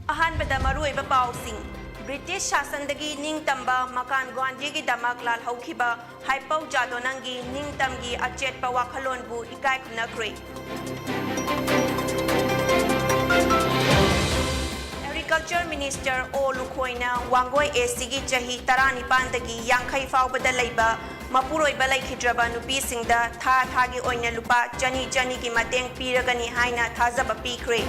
अहानबदा मरुइबा पाउसिंग British शासनदगी निंगतंबा मकान ग्वांडीगी दमक लालहौखिबा हाइपौ जादोनंगी निंगतमगी अचेतपा वाखलोनबु इकाय खुनख्रे agriculture minister ओ लुखोइना वांगोय एसीगी चही 19 यांखै फाउबदा लैबा मपुरोइबा लैखिद्रबा नुपीसिंगदा था थागी ओइना लुपा चनी की मतेंग पीरगनी हाइना थाजबा पीख्रे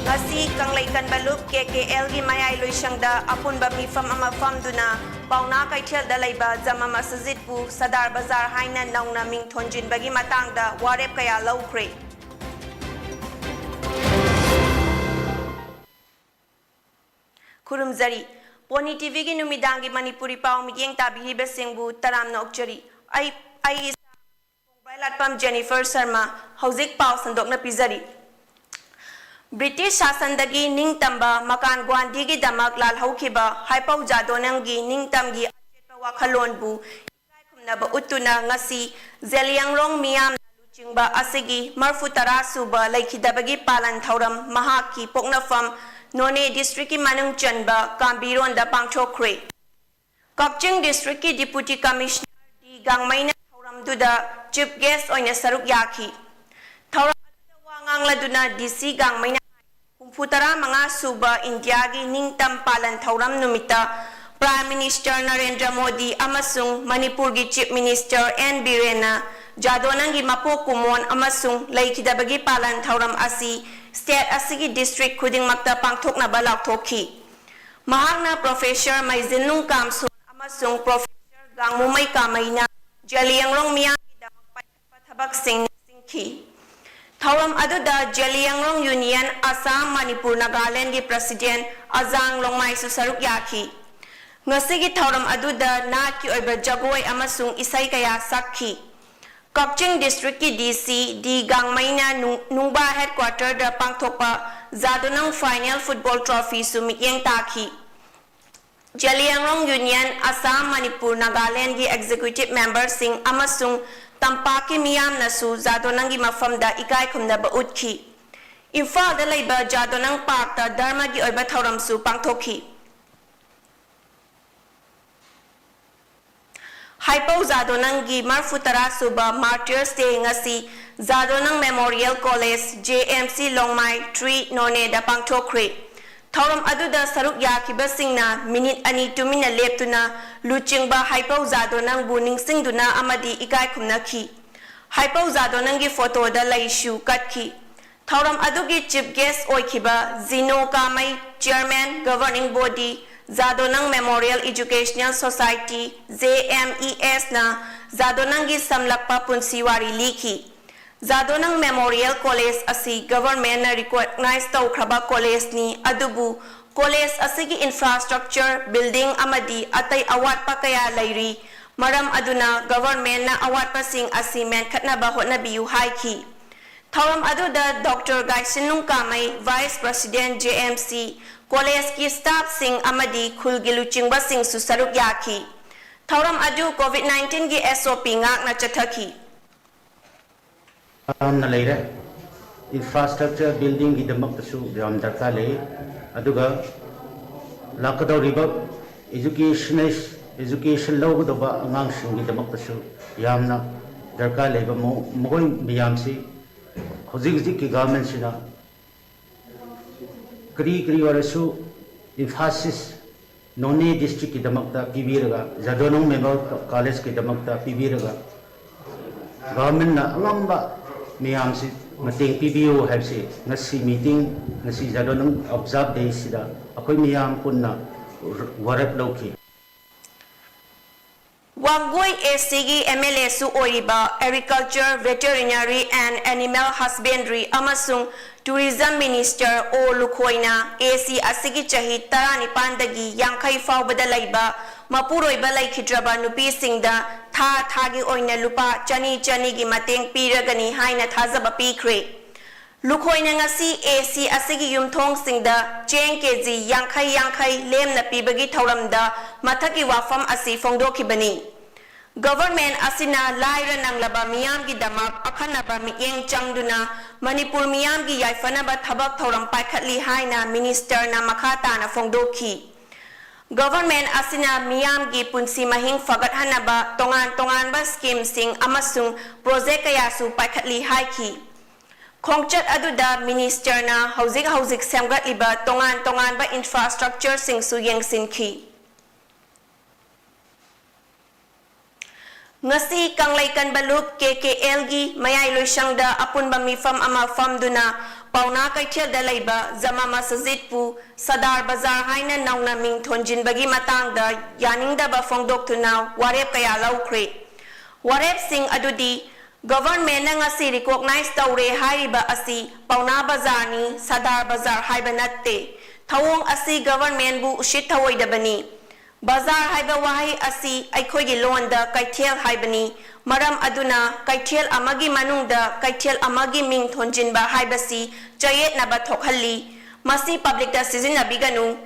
ngasi kanglai kan balup KKL gi mayai loisangda apunba mifam ama famduna pauna kaithel da laiba jamama sajitpu sadar bazar haina nauna ming thonjin bagi matangda warep kaya laukhre khurumjari Pony TV gi numidangi Manipuri pau miyeng tabihi besingbu taram nokjari ai Latpam Jennifer Sharma hojik pau sandokna pizari British शासनदगी निंगतंबा मकान ग्वांडीगी दमक लालहौखिबा हाइपौ जादोनंगी निंगतमगी अचेतपा वाखलोनबु इकाय खुमनबा उतुना ngasi Zeliangrong मियाम लुचिंगबा असिगी मरफु 10 सुबा लैखिदबगी पालन थौरम महाकी पोकनफम नोने district की मनुंग चनबा कांबीरोंदा पांगथोखरे Kakching district की डिप्यूटी कमिश्नर डी गांगमैना थौरमदुदा चीफ गेस्ट ओइना सरुक याखी थौरम वांगांगलादुना डीसी गांगमैना Futara mga suba India gi ningtam palan thauram numita Prime Minister Narendra Modi amasung Manipur gi Chief Minister N Birena jadonang gi mapo kumon amasung laikidabagi palan thauram asi state asigi district khuding makta pangthokna balak thokhi mahakna Professor Maizinung Kamsun amasung Professor Gangmumai Kamaina Jaliangrong Miyang gi damak pathabak singki Thauram aduda Jaliangrong Union Assam Manipur Nagaland gi President Azang Longmai su saruk yakhi ngasigi thauram aduda na ki oiba jagoi amasung isai kaya sakhi Kaching District ki DC di Gangmaina Nungba headquarter da pangthokpa Zadonang Final Football Trophy su miyeng takhi Jaliangrong Union Assam Manipur Nagaland gi executive member sing amasung Tampaki miyam nasu Jadonangi mafamda ikai khumnaba utki Imphal da laiba Jadonang Park ta dharma gi oiba thauram su pangthokhi Haipau Jadonangi marfu 10 suba Martyrs Day ngasi Jadonang Memorial College JMC Longmai 3 none da pangthokre Thauram aduda saruk yakibasingna minute ani tumina leptuna luchingba Haipau Jadonang bu ningsingduna amadi ikai khumnakhi Haipau Jadonang gi photo da laishu katki Thauram adugi chief guest oikhiba Zino Kamai chairman governing body Jadonang Memorial Educational Society JMES na Jadonang gi samlakpa punsiwari likhi Jadonang Memorial College asi government na recognize tawkraba college ni adubu college asigi infrastructure building amadi atai awat pa kaya lairi maram aduna government na awat pa sing asi men khatnaba hotnabiu haiki thauram aduda Dr. Gaisinung Kamai Vice President JMC college ki staff sing amadi khulgilu chingba sing su saruk yakhi thauram adu COVID-19 gi SOP ngak na chathaki infrastructure building की दमक तसु जाम दरकार ले अदुगा लाकदौ Riba education लोग दबा अंगांग सिंह की दमक तसु यामना दरकार ले बा मोगोई बियाम से हुजिक की गवर्नमेंट सिना करी वारसु emphasis नोने डिस्ट्रिक्ट की दमक ता पीबीरगा जादोनों मेमोरियल कॉलेज की दमक ता पीबीरगा गवर्नमेंट ना अंगंबा मियाम से मतंग पीबीओ है ngasi meeting ngasi Jadonang observe day sida akhoi miyam punna warap lokhi Wangoi ACG MLA su oiba agriculture veterinary and animal husbandry amasung tourism minister o lukhoina AC asigi chahi 19 dagi yankhai faubada laiba mapuroiba laikhidraba nupi singda thagi oina lupa chani gi mateng piragani haina thazaba pikre lukhoina ngasi AC asigi yumthong singda cheng kg yankhai lemna pibagi thauramda mathaki wafam asi phongdokhibani Government asina laira nanglaba miyam gi damak akhanaba miyeng changduna Manipur miyam gi yaifanaba thabak thoram paikhatli haina minister na makhata na fongdokhi. Government asina miyam gi punsi mahing fagat hanaba tongan ba scheme sing amasung project kaya su paikhatli haiki. Khongchat aduda minister na hauzik semgat liba tongan ba infrastructure sing su yengsin ki. Ngasi kanglaikan balup KKL gi mayay loisangda apun ba mifam ama famduna pauna kaichel dalaiba zama masajid pu Sadar Bazar haina nauna ming thonjin bagi matangda yaningda ba fongdok tuna warep kaya laukre. Warep sing adudi government na ngasi recognize tawre haiba asi pauna bazar ni Sadar Bazar haiba natte. Thawong asi government bu ushit thawoi dabani. Bazar haiba wahay asi aikhoy gi londa kaithel haibani maram aduna kaithel amagi manungda kaithel amagi ming thonjin ba haibasi chayet na ba thokhalli masi public da season na biganu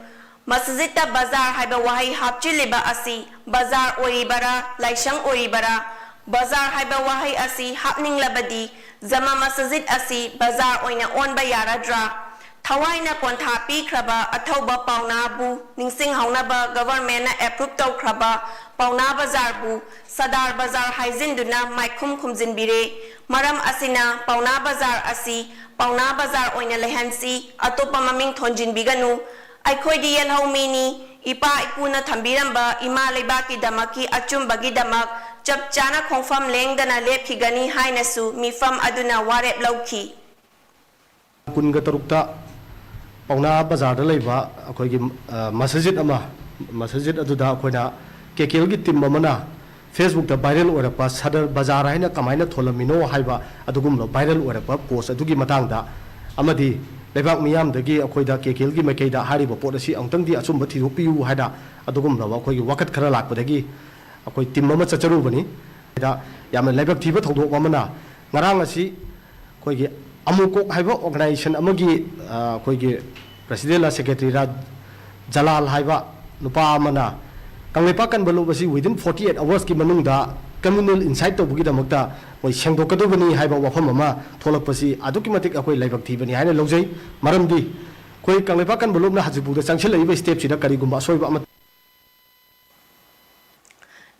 masjidta bazar haiba wahay hapchiliba asi bazar oribara laishang oribara bazar haiba wahay asi hapning labadi zama masjid asi bazar oina on ba yaradra Thawai na kontha pi kraba athauba pauna bu ningsing hauna ba government na approve taw kraba pauna bazar bu Sadar Bazar haizin duna maikhum khumjin bire maram asina pauna bazar asi pauna bazar oina lehansi atopa maming thonjin biganu aikhoi di yel haumini ipa ipuna thambiramba ima leibaki damaki achum bagi damak chap chana khongfam lengdana lepkhigani hainasu mifam aduna warep lauki kunga tarukta Pauna Bazar laiba akhoi masjid ama masjid aduda akhona KKL gi tim amana Facebook da viral orapa Sadar Bazar haina kamaina tholamino haiba adugumlo viral orapa post adugi matangda amadi leibak miyam dagi akhoi da KKL gi makeida hariba pot asi angtang di achumba thiropiu haida adugumlo akhoi gi wakat khara lakpadagi akhoi tim ama chacharu bani da yamna leibak thiba thodok amana ngarang asi akhoi gi Amukok haiba organization amagi koigi president la secretary ra Jalal haiba nupa amana kanglepa kan balu basi within 48 hours ki manungda communal insight to bugi damakta moi sengdokadu bani haiba wafam ama tholakpasi aduki matik akoi laibak thibani haina lojai maramdi koi kanglepa kan balu na hajibu da changchil laiba step sida kari gumba soiba ama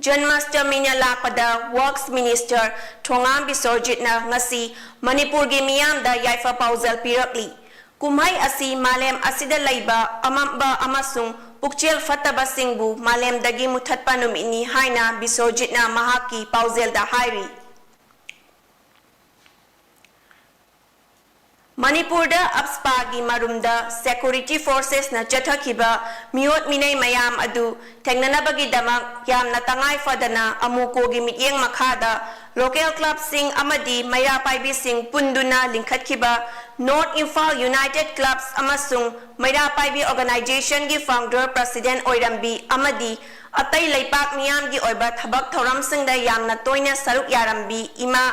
Janmashtami na lakpada Works Minister Thongam Biswarjit na ngasi Manipur gi miyam da yaifa pauzal pirakli. Kumhay asi malem asida laiba amamba amasung pukchel fataba singbu malem dagi muthat panum ini haina Biswarjit na mahaki pauzel da hairi. Manipur da apspa gi marumda security forces na chathakiba miot minay mayam adu tengnanabagi damak yam na tangay fadana amuko gi mityeng makhada local club sing amadi mayra paibi sing punduna lingkhatkiba North Imphal United Clubs amasung mayra paibi organization gi founder president oirambi amadi atay laipak miyam gi oiba thabak thoram sing da yam na toina saruk yarambi ima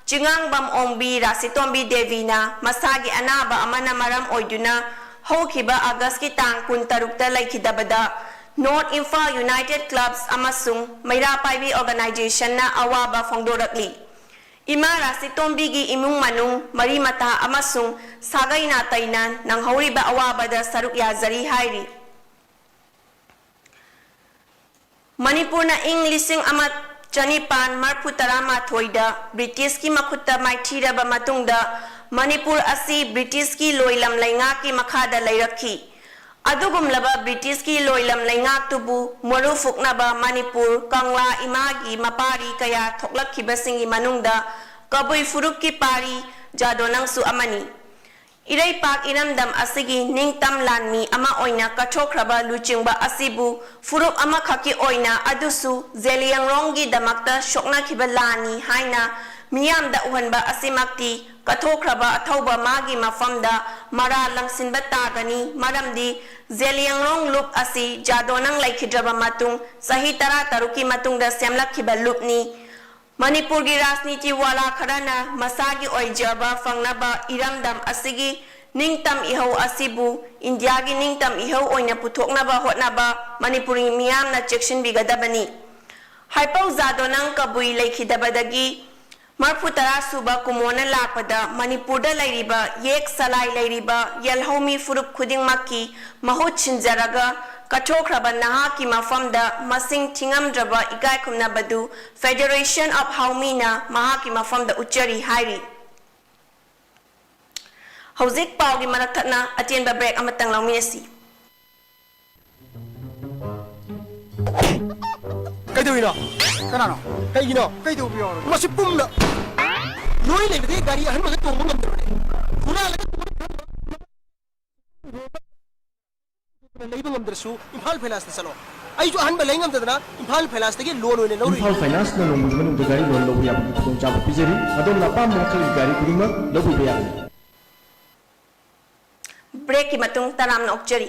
Jingang bam ombi rasitombi devina masagi anaba amana maram oiduna hokiba August ki tang kun tarukta laikidabada North Imphal United Clubs amasung mayra paibi organization na awaba fongdorakli ima rasitombi gi imung manung mari mata amasung sagay na tainan nang hawriba awaba da saruk yazari hairi Manipur na lising amat Janipan Marputara Thoida British ki makuta maithira ba matungda Manipur asi British ki loilam lainga ki makhada lairakhi adugum laba British ki loilam lainga tubu moru fukna ba Manipur Kangla imagi mapari kaya thoklakhi basingi manungda kabui furuk ki pari jadonang su amani Iray pak inamdam asigi ningtam lanmi ama oina kathokraba luchingba asibu furup ama khaki oina adusu zeliang rongi damakta shokna khibalani haina miyamda uhanba asimakti kathokraba athauba magi mafamda mara langsinba tagani maramdi zeliang rong lup asi jadonang laikhidraba matung sahi tara taruki matungda semlakhiba lupni Manipur gi rasniti wala kharana masagi oijaba fangnaba iramdam asigi ningtam ihau asibu India gi ningtam ihau oina puthoknaba hotnaba Manipuri miyam na chection bigadabani Haipau Zadonang Kabui Lekidabadagi Marputara Suba Kumona Lapada Manipurda Lairiba Yek Salai Lairiba Yelhomi Furup Kuding Maki Mahut Chinzaraga Katokraba Nahaki Mafamda Masing Tingam Draba Igai Kumna Badu Federation of Haumina Mahaki Mafamda Uchari Hairi Hauzik Paugi Manakatna Atienba Break Amatang Laumisi Kaidowino kanano kaigino Kaidobiyo masi pumna noi le de gari ahan maga tongu ngamdro pura la leiba ngamdrsu imphal phelas na salo ai jo ahan ba lengam tadna imphal phelas tege loan oine lori Imphal Finance na nong manung gari loan lo ya tong chap pizeri adom na pam mong gari kurima lo bu ya Break ki matung taram na okchari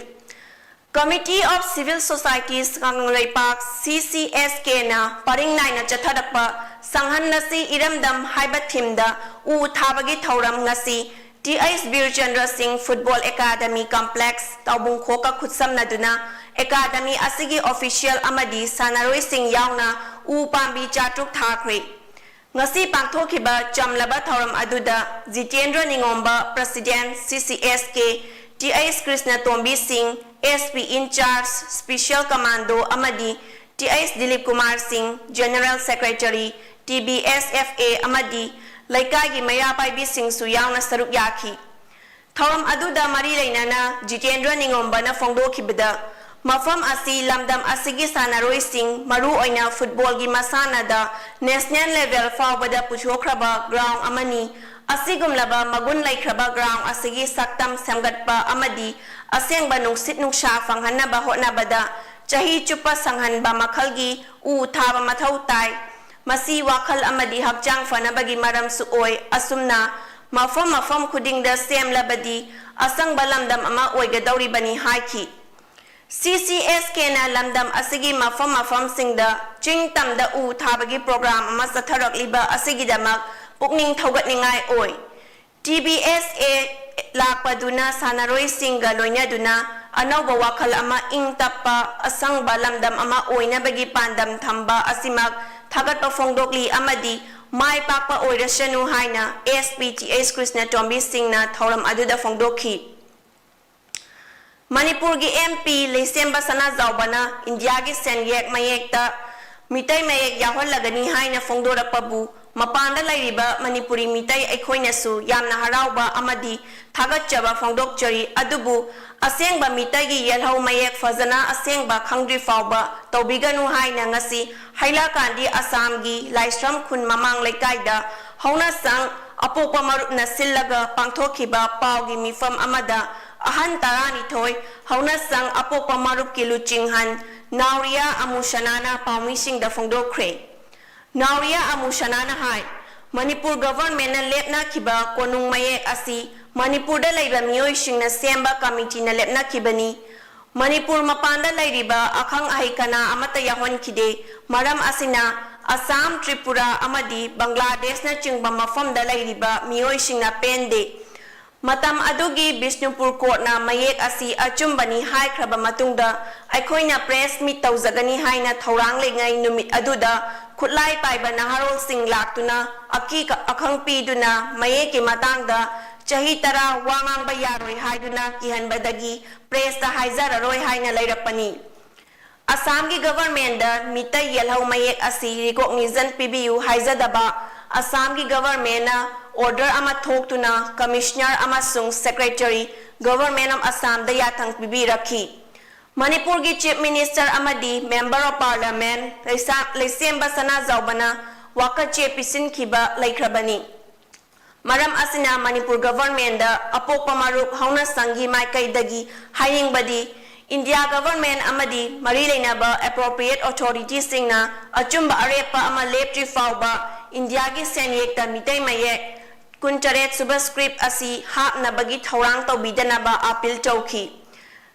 Committee of Civil Societies Kanglai Park CCSK na paring nai na chathadakpa sanghan nasi iramdam haiba thimda u thabagi thauram ngasi TIS Bir Chandra Singh Football Academy Complex Taubung Khoka Khutsam Naduna Academy Asigi Official Amadi Sanaroi Singh Yauna U Pambi Chatruk Thakre Ngasi Pangthokiba Chamlaba Thauram Aduda Jitendra Ningomba President CCSK TIS Krishna Tombi Singh SP in charge Special Commando Amadi TIS Dilip Kumar Singh General Secretary TBSFA Amadi Laikagi Mayapai Bising Suyang na Saruk Yaki Thauram Aduda Mari Lainana Jitendra Ningomba na Fongdo Kibida Mafam Asi Lamdam Asigi Sanaroi Singh Maru Oina Football Gi Masana da National Level Fawbada Puchokraba Ground Amani Asigum Laba Magun Laikraba Ground Asigi Saktam Samgatpa Amadi Aseng Banung Sit Nungsha Fanghanaba Hotnabada Chahi Chupa Sanghan Ba Makhalgi U Thaba Mathautai Masi Wakal Amadi Hakjang Fanabagi Maram Suoy Asumna Mafam Kuding da Sem Labadi Asang Balamdam Ama Oigadauri Bani Haiki CCSK na Lamdam Asigi Mafam Singda Ching Tamda U Thabagi Program Ama Satharak Liba Asigi Damak Pukning Thogat Ningai Oy TBSA Lakpaduna Sanaroi Singha Loinaduna Anauba Wakal Ama Ing Tappa Asang Balamdam Ama Oina Bagi Pandam Thamba Asimag Thagat Pafongdokli Amadi Mai Pakpa Oirashanu Haina SPTS Krishna Tombi Singh na Thauram Aduda Fongdoki Manipur gi MP Lesemba Sana Zaubana India gi Senyek Mayekta Mitai Mayek Yahol Lagani Haina Fongdorakpabu Mapanda Lairiba Manipuri Mitai Aikhoinasu Yamna Harauba Amadi Thagatchaba Fongdokchari Adubu Asengba Mitai gi Yelhau Mayek Fazana Asengba Khangdri Fauba Tobiganu Haina Ngasi Haila Kandi Assam gi Laisram Khun Mamang Lekaida Hauna Sang Apopa Marup na Sillaga Pangthokiba Pau gi Mifam Amada Ahan Tarani Toy Hauna Sang Apopa Marup ki Luchinghan Nauria Amushanana Paumising da Fongdokre Nauria Amushanana Hai Manipur government na lepna kiba konung mayek asi Manipur da laiba miyoy sing na Semba committee na lepna kibani Manipur mapanda lairiba akhang ahikana amata yahon kide maram asina Assam Tripura amadi Bangladesh na chingba mafam da lairiba miyoy sing na pende Matam adugi Bishnupur Court na mayek asi achumbani hai kraba matungda Aikoina press meet tawzagani hai na thaurang lengai numit aduda Kutlai Paiba Naharol Singh Laktuna Akika Akhang Piduna Mayeki Matangda Chahitara Wangang Bayaroi Haiduna Kihan Badagi Press the Haizara Roy Haina Lairapani Assam ki government da Mita Yelhau Mayek Asi Recognition PBU Haizadaba Assam ki government na order ama thoktuna Commissioner amasung Secretary Government of Assam da yatang PB rakhi Manipur ki Chief Minister Amadi Member of Parliament Lesemba Sana Zaubana Waka Chepisin Kiba Laikrabani Maram Asina Manipur Government da Apok Pamaruk Hauna Sangi Maikai Dagi Haying Badi India Government Amadi Marilena ba Appropriate Authority Singna Achumba Arepa Ama Leptri Fauba India ki Senyek da Mitai Mayek Kuncharet Subscript Asi Hap na Bagi Thaurang Tawbidana ba Apil Chowki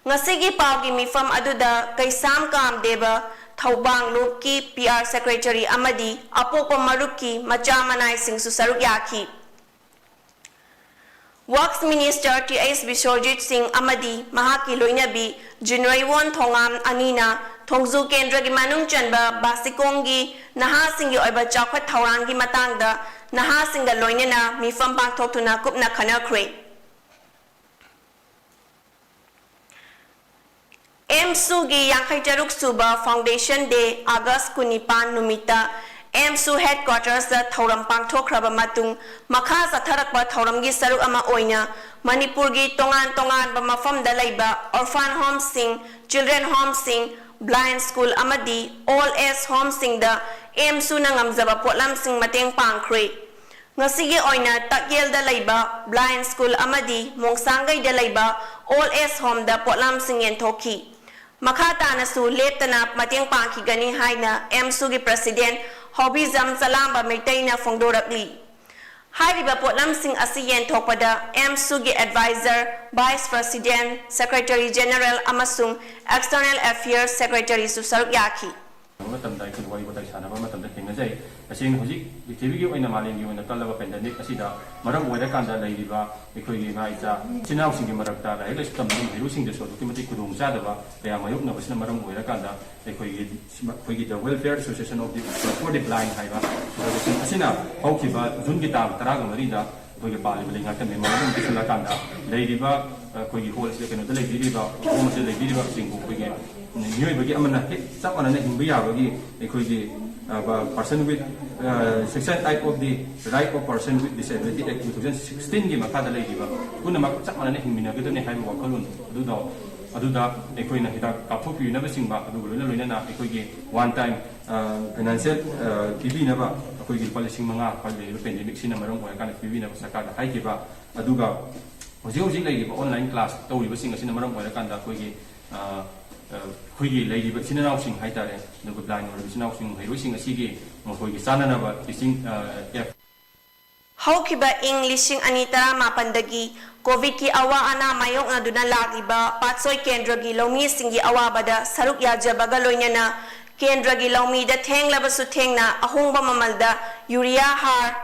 Ngasigi Pau gi Mifam Aduda Kaisam Kamdeba Thaubang Lupki PR Secretary Amadi Apokpa Marupki Machamanai Singh Susaruk Yaki Works Minister T.S. Biswarjit Singh amadi mahaki loinabi January 1 thongam anina thongzu kendra gi manung chanba basikongi naha singi oiba chakhat thaurangi matangda naha singa loinena mifam pangthok tuna kupna khana khre MSU gi Yankhai Taruk Suba Foundation Day August 19 numita MSU headquarters da thauram pangthokraba matung makha satharakba thauram gi saruk ama oina Manipur gi tongan ba mafam da laiba orphan home sing children home sing blind school amadi all age home sing da MSU na ngamjaba potlam sing mateng pangkhre ngasigi oina takyel da laiba blind school amadi mongsangai da laiba all age home da potlam sing yen thoki makata na su leptana mateng pangki gani haina MSU gi president Hobby Zam Salamba Metaina Fongdorakli. Hariba Potlam Singh Asiyen Topada, MSU gi advisor, Vice President, Secretary General Amasung, External Affairs Secretary Susaruk Yaki. matamda ikut wali batai sana matamda kenga jai asin hoji TV gi oina malin gi oina talaba pandemic asida maram oida kanda laiba ikoi gi ma icha chinau sing gi marakta la ele stam ni hiru sing de so ki mati kudung sa daba ya mayuk na basna maram oida kanda ikoi gi the welfare association of the for the blind haiba asina hauki ba jun gi tam taraga marida koi pali bali ngata me maram bisala kanda laiba koi hol se keno de laiba o ma se laiba sing koi gi New bagi amana sab anana himbiya bagi ekoi person with section type of the right of person with disability act 2016 gi makada lai diba kuna mak sab anana himbina gido ne haiba wakalun aduda ekoi na hida kaphopi na basingba adu loina na ekoi gi one time financial tv na ba ekoi gi policy manga pali pandemic sina marang wa kana tv na sakada hai gi ba aduga hoji lai gi online class tawri basing sina marang wa kana ekoi gi Kuigi lady but Sinao Sing Haitare, the good line or Sinao Sing, Hiroshing a Sigi, or Kuigi Sananaba, Sing Haukiba Englishing Anita Mapandagi, COVID ki awa ana mayong na duna lagiba, patsoy kendragi lomi singi awa bada, saruk yaja bagaloyana, kendragi lomi da teng labasu teng na, ahongba mamalda, urea har,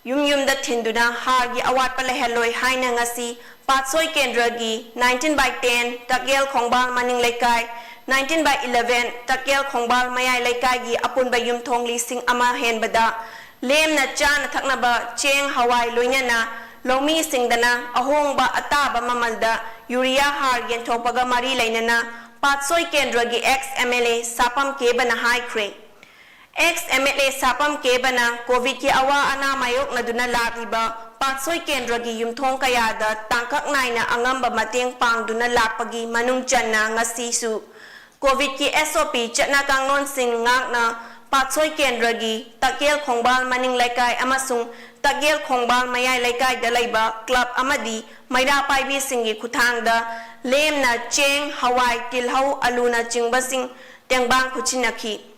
yum da tinduna, har gi awat palaheloy, haina ngasi, Patsoy Kendragi 19/10 Takyel Khongbal Maning Laikai 19/11 Takyel Khongbal Mayai Laikai gi apun bayum thong lising ama hen bada lem na chan thakna ba cheng hawai loinya na lomi singdana ahong ba ataba mamalda urea har gen thopaga mari lainana Patsoy Kendragi ex MLA sapam ke bana high crane ex MLA sapam ke bana covid ki awa ana mayok na duna lagiba Patsoy Kendragi yumthong kayada tangkak naina angamba mateng pangduna lakpagi manung channa ngasi su COVID ki SOP chatna kangnon sing ngak na Patsoy Kendragi Takyel Khongbal Maning Laikai amasung Takyel Khongbal Mayai Laikai dalaiba club amadi maida paibi singi kuthangda lem na cheng hawai tilhau aluna chingbasing tengbang kuchinaki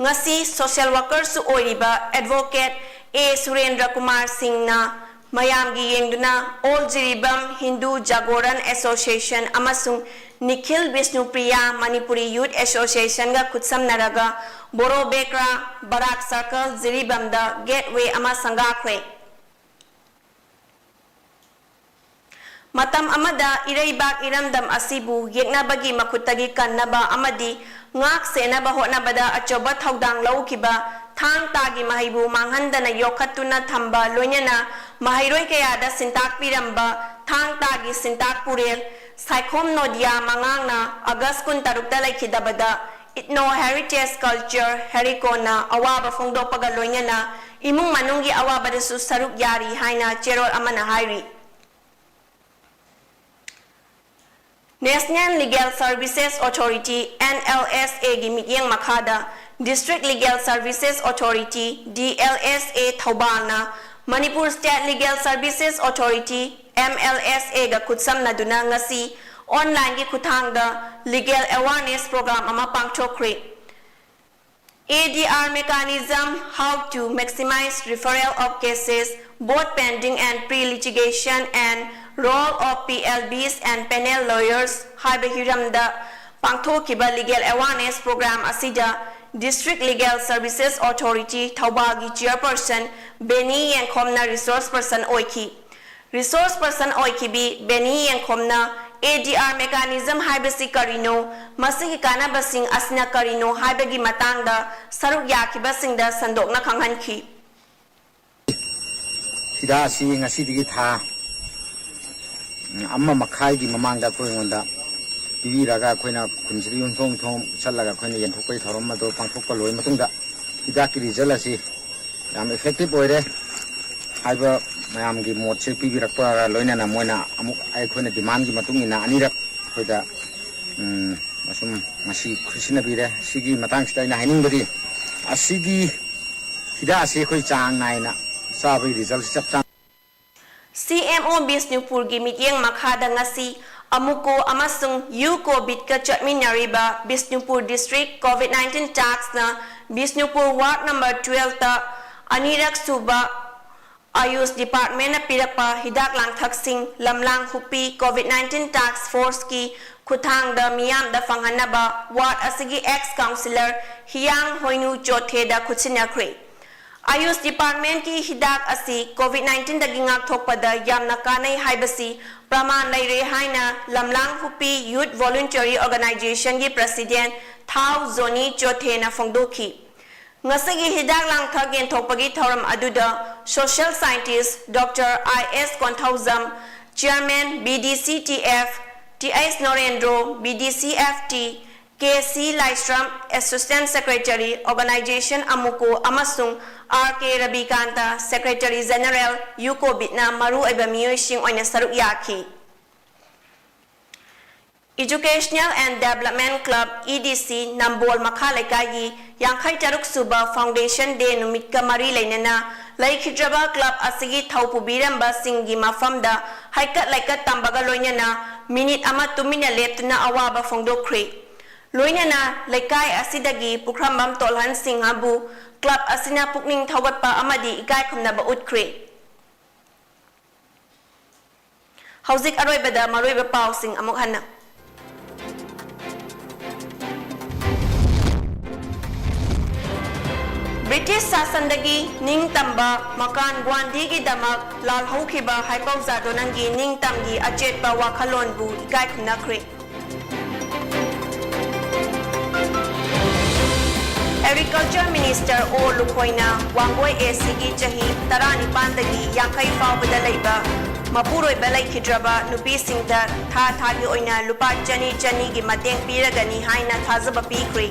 Ngasi social worker su oiriba advocate A Surendra Kumar Singh na mayam gi yengduna All Jiribam Hindu Jagoran Association amasung Nikhil Vishnupriya Manipuri Youth Association ga kutsam naraga Boro Bekra Barak Circle Jiribam da gateway ama sangakwe Matam amada iraibak iramdam asibu yekna bagi makutagi kannaba amadi ngak sena ba hona bada achoba thaudang laukiba thang tagi mahibu manghandana yokhatuna thamba loinyana mahairoi kayada sintak piramba thang tagi sintak purel saikhom nodia mangangna august 13 laikhidabada itno heritage culture herikona awaba fongdopaga loinyana imung manunggi awaba su saruk yari haina cherol amana hairi National Legal Services Authority NLSA gi mityeng makhada District Legal Services Authority DLSA Thaubalna Manipur State Legal Services Authority MLSA ga kutsam na duna ngasi online gi kuthangda legal awareness program ama pangthokre ADR mechanism how to maximize referral of cases both pending and pre-litigation and role of PLBs and panel lawyers haiba hiramda pangthokiba legal awareness program asida District Legal Services Authority Thaubagi Chairperson Benny Yengkhomna Resource Person Oiki. Resource Person Oiki Benny Yengkhomna ADR mechanism haibasi karino masigi kanabasing asna karino haibagi matangda saruk yakibasingda sandokna khanghanki. Sida si ngasi digi tha amma makhai gi mamangda ko ngonda TV raga khoina khunjiri yunthong thong challaga khoina yenthokpai thorom ma do pangthokpa loi matungda sida ki result asi yam effective oire haiba mayam gi mot se pibi rakpa loina na moina amuk ai khoina demand gi matung ina anirak khoida masum masi khusina bire sigi matang stai na hining bari asigi sida asi khoi chang naina sabai result chap chang CMO Bisnupur gi mityeng makhada ngasi amuko amasung yuko bitka chatminariba Bisnupur District COVID-19 tax na Bisnupur Ward number 12 ta anirak suba Ayush Department na pirakpa hidak lang thaksing lamlang hupi COVID-19 tax force ki kuthang da miyam da fanghanaba Ward asigi ex-councillor Hiyang Hoinu Chothe da khuchinakre. Ayush Department ki hidak asi COVID-19 dagingak thokpada yamna kanai haibasi praman laire haina lamlang hupi Youth Voluntary Organization ki President Thau Zoni Chothe na fongdoki. Ngasagi hidak lang thagen thokpagi thoram aduda Social Scientist Dr. I.S. Konthauzam Chairman BDCTF T.S. Norendro BDCFT K.C. Lystrom Assistant Secretary Organization Amuko Amasung R.K. Rabikanta Secretary General Yuko Bitna Maru Ebamiyo Shing Oina Saruk Yaki. Educational and Development Club EDC Nambol Makhalekagi Yangkai Taruk Suba Foundation Day Numit Kamari Lainana Laikhidraba Club Asigi Thaupu Biramba Singi Mafamda Haikat Laikat Tambaga Loinana Minute Ama 2 minute Leptuna Awaba Fongdo Creek Loinana Laikai Asidagi Pukrambam Tolhan Singhabu Club Asina Pukning Thawatpa Amadi Ikai Kumnaba Utkre Hauzik Aroibada Maroiba Pau Sing Amukhana British Sasandagi Ning Tamba Makan Gwandi gi Damak Lal Haukiba Haipau Zadonangi Ning Tamgi Achetpa Wakalon Bu Ikai Kunakre Agriculture Minister O Lukoina Wangoi ACG Chahi Tarani Pandagi Yankai Fawbada Laiba Mapuroi Balai Kidraba Nupi Singda Tha Thagi Oina Lupa Chani Chani gi Mateng Piragani Haina Thazaba Pikri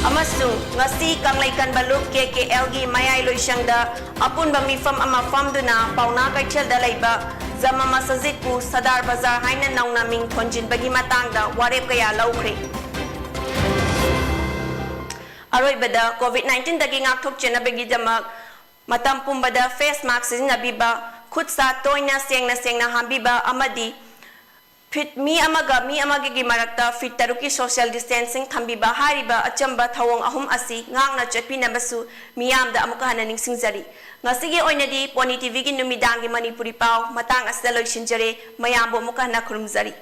Amasung ngasi Kanglaikan Baluk KKL gi Mayai Loisangda Apun Bamifam Ama Famduna Pauna Kaichel Dalaiba Zama Masazitpu Sadar Bazar Haina Nauna Ming Thonjin Bagi Matangda Warep Kaya Laukri Aroibada COVID-19 dagi ngakthok chena bagi jamak matam pumbada face mask sinabiba khutsa toina sengna hambiba amadi fit mi amaga gi marakta fit taruki social distancing thambiba hariba achamba thawong ahum asi ngangna chatpina basu miyamda amuka hananing singjari ngasigi oinadi Pony TV gi numidang gi Manipuri pau matang asda loisinjare mayambo amuka hana khurumjari